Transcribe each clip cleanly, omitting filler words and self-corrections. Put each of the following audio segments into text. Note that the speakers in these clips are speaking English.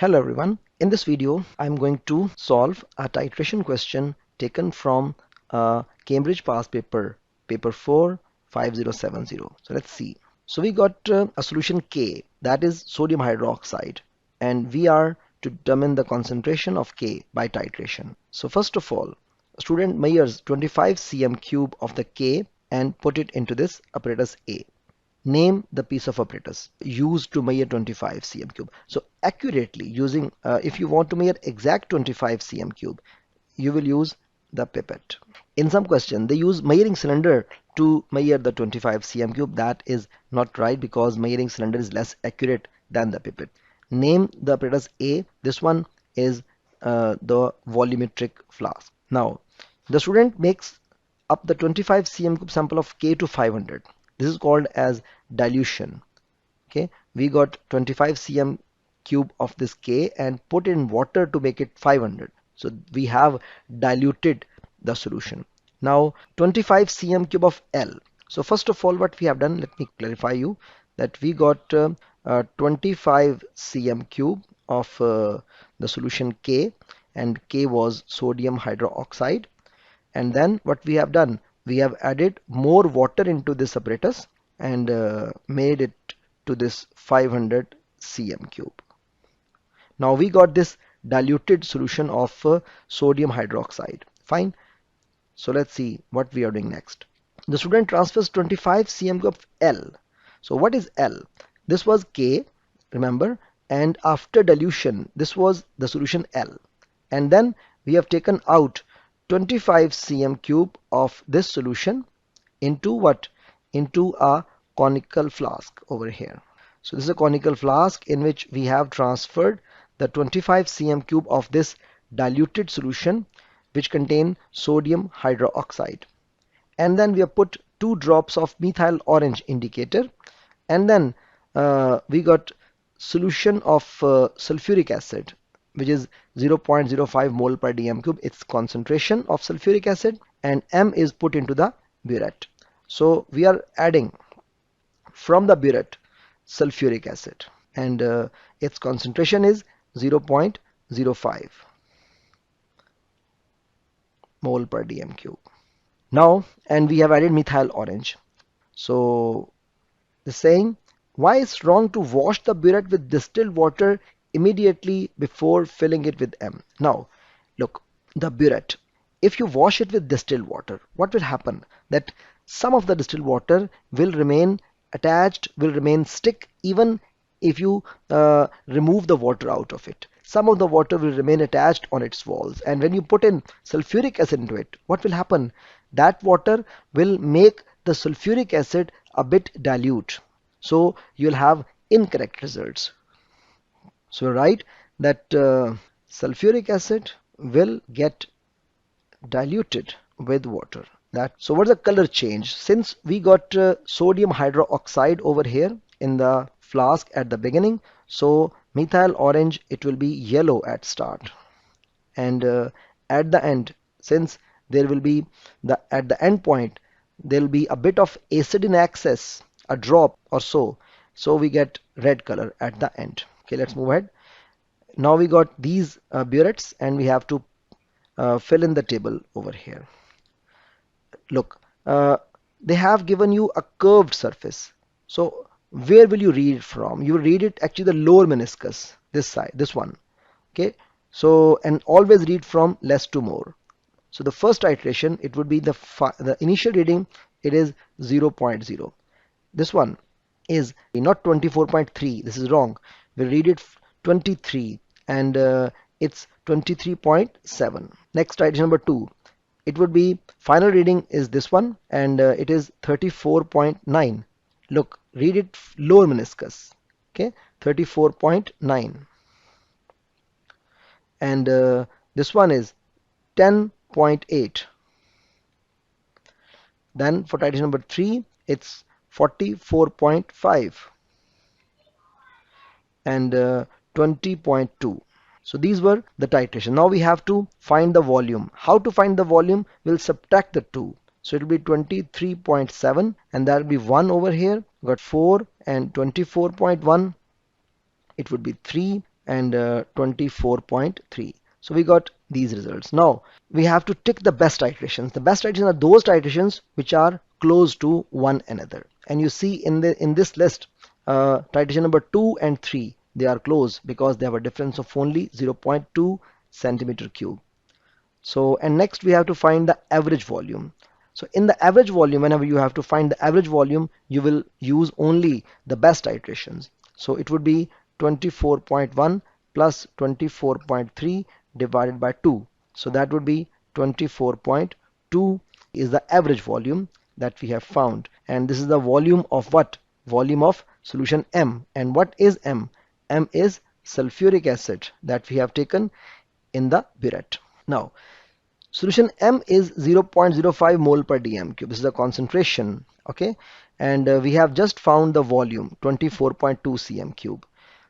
Hello everyone. In this video, I'm going to solve a titration question taken from Cambridge past paper, paper 4, 5070. So let's see. So we got a solution K, that is sodium hydroxide, and we are to determine the concentration of K by titration. So first of all, a student measures 25 cm cube of the K and put it into this apparatus A. Name the piece of apparatus used to measure 25 cm cube. So accurately using, if you want to measure exact 25 cm cube, you will use the pipette. In some question, they use measuring cylinder to measure the 25 cm cube. That is not right because measuring cylinder is less accurate than the pipette. Name the apparatus A. This one is the volumetric flask. Now, the student makes up the 25 cm cube sample of K to 500. This is called as dilution. Okay, we got 25 cm cube of this K and put in water to make it 500. So we have diluted the solution. Now 25 cm cube of L. So first of all, what we have done, let me clarify you that we got 25 cm cube of the solution K, and K was sodium hydroxide. And then what we have done, we have added more water into this apparatus and made it to this 500 cm cube. Now we got this diluted solution of sodium hydroxide. Fine. So let's see what we are doing next. The student transfers 25 cm cube of L. So what is L? This was K, remember, and after dilution this was the solution L, and then we have taken out 25 cm cube of this solution into what? Into a conical flask over here. So this is a conical flask in which we have transferred the 25 cm cube of this diluted solution which contain sodium hydroxide, and then we have put 2 drops of methyl orange indicator, and then we got solution of sulfuric acid, which is 0.05 mole per dm cube. It's concentration of sulfuric acid, and M is put into the burette. So we are adding from the burette sulfuric acid, and its concentration is 0.05 mole per dm cube. Now, and we have added methyl orange. So the saying, why it's wrong to wash the burette with distilled water immediately before filling it with M. Now, look, the burette, if you wash it with distilled water, what will happen? That some of the distilled water will remain attached, will remain stick even if you remove the water out of it. Some of the water will remain attached on its walls, and when you put in sulfuric acid into it, what will happen? That water will make the sulfuric acid a bit dilute, so you'll have incorrect results. So write that sulfuric acid will get diluted with water. So what's the color change? Since we got sodium hydroxide over here in the flask at the beginning, so methyl orange, it will be yellow at start, and at the end, since there will be at the end point there will be a bit of acid in excess, a drop or so, so we get red color at the end. Okay, let's move ahead. Now we got these burettes, and we have to fill in the table over here. Look, they have given you a curved surface, so where will you read it from? You will read it actually the lower meniscus, this side, this one. Okay, so and always read from less to more. So the first iteration, it would be the initial reading, it is 0.0. This one is not 24.3, this is wrong. We'll read it 23, and it's 23.7. Next iteration number 2, it would be final reading is this one, and it is 34.9. Look, read it lower meniscus. Okay, 34.9, and this one is 10.8. Then for titration number 3, it's 44.5 and 20.2. So these were the titration. Now we have to find the volume. How to find the volume? We'll subtract the 2. So it will be 23.7, and that will be 1 over here. We got 4 and 24.1. It would be 3, and 24.3. So we got these results. Now we have to tick the best titrations. The best titrations are those titrations which are close to one another. And you see in this list, titration number 2 and 3, they are close because they have a difference of only 0.2 centimeter cube. So, and next we have to find the average volume. So in the average volume, whenever you have to find the average volume, you will use only the best iterations. So it would be 24.1 plus 24.3 divided by 2. So that would be 24.2 is the average volume that we have found. And this is the volume of what? Volume of solution M. And what is M? M is sulfuric acid that we have taken in the burette. Now, solution M is 0.05 mole per dm cube. This is the concentration, okay? And we have just found the volume, 24.2 cm cube.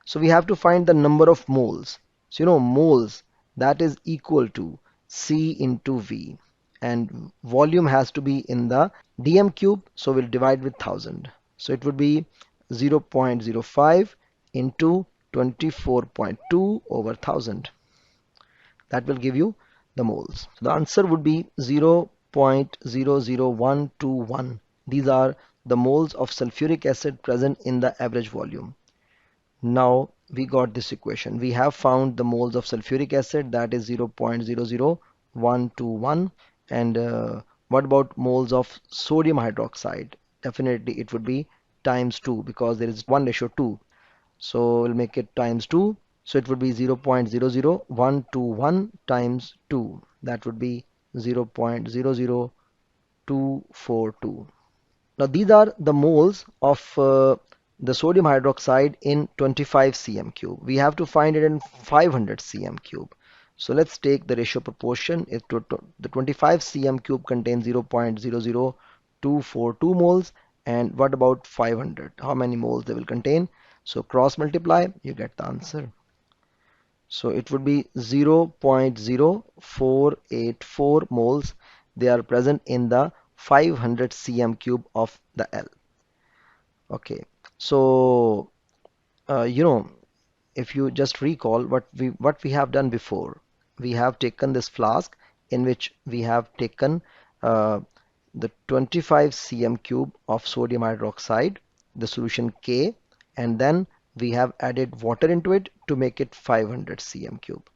So we have to find the number of moles. So you know moles, that is equal to C into V. And volume has to be in the dm cube, so we'll divide with 1000. So it would be 0.05 into 24.2 over 1000. That will give you the moles. So the answer would be 0.00121. These are the moles of sulfuric acid present in the average volume. Now we got this equation. We have found the moles of sulfuric acid, that is 0.00121. And what about moles of sodium hydroxide? Definitely it would be times 2 because there is 1:2. So we'll make it times 2. So it would be 0.00121 times 2. That would be 0.00242. Now these are the moles of the sodium hydroxide in 25 cm cube. We have to find it in 500 cm cube. So let's take the ratio proportion. The 25 cm cube contains 0.00242 moles. And what about 500? How many moles they will contain? So cross multiply, you get the answer. So it would be 0.0484 moles. They are present in the 500 cm cube of the L. Okay, so if you just recall what we have done before, we have taken this flask in which we have taken uh, the 25 cm cube of sodium hydroxide, the solution K, and then we have added water into it to make it 500 cm cube.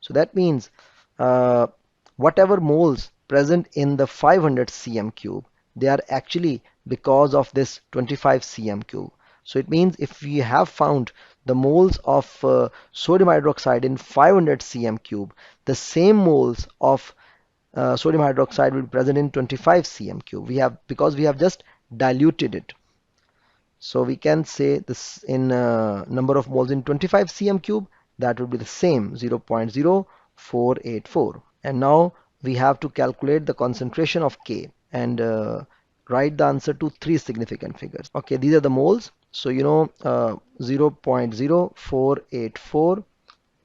So that means uh, whatever moles present in the 500 cm cube, they are actually because of this 25 cm cube. So it means if we have found the moles of sodium hydroxide in 500 cm cube, the same moles of sodium hydroxide will be present in 25 cm cube. Because we have just diluted it. So we can say this in number of moles in 25 cm cube, that would be the same 0.0484. And now we have to calculate the concentration of K and write the answer to three significant figures. Okay, these are the moles. So 0.0484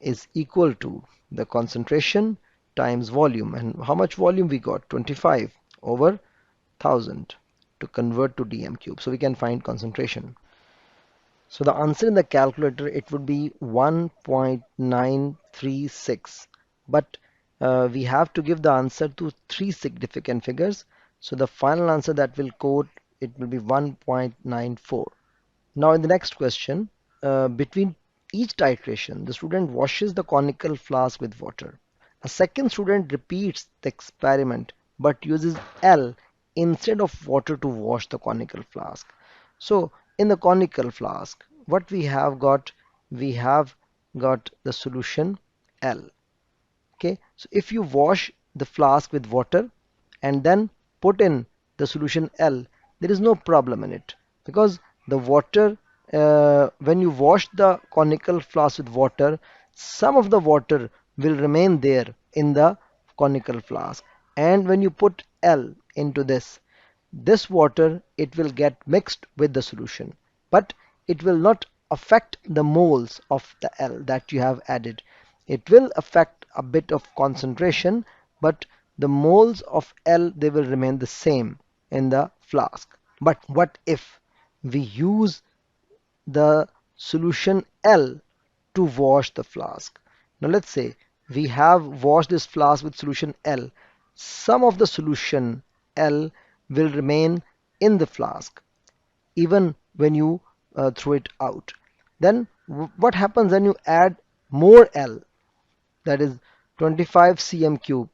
is equal to the concentration times volume. And how much volume we got? 25 over 1000 to convert to dm cube. So we can find concentration. So the answer in the calculator, it would be 1.936. But we have to give the answer to three significant figures. So the final answer that will quote, it will be 1.94. Now in the next question, between each titration, the student washes the conical flask with water. A second student repeats the experiment but uses L instead of water to wash the conical flask. So in the conical flask, what we have got the solution L. Okay, so if you wash the flask with water and then put in the solution L, there is no problem in it because the water, when you wash the conical flask with water, some of the water will remain there in the conical flask, and when you put L into this water, it will get mixed with the solution, but it will not affect the moles of the L that you have added. It will affect a bit of concentration, but the moles of L, they will remain the same in the flask. But what if we use the solution L to wash the flask. Now let's say we have washed this flask with solution L. Some of the solution L will remain in the flask even when you throw it out. Then what happens when you add more L, that is 25 cm cube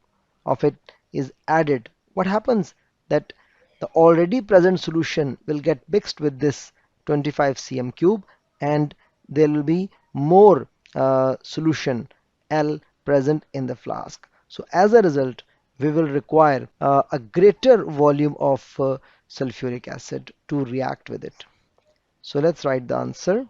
of it is added? What happens that the already present solution will get mixed with this 25 cm cube, and there will be more solution L present in the flask. So as a result, we will require a greater volume of sulfuric acid to react with it. So let's write the answer.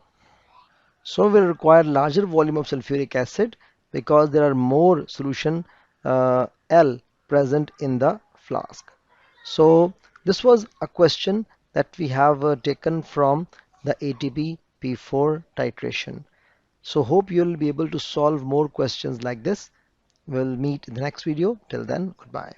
So we'll require larger volume of sulfuric acid because there are more solution L present in the flask. So this was a question that we have taken from the ATP P4 titration. So hope you'll be able to solve more questions like this. We'll meet in the next video. Till then, goodbye.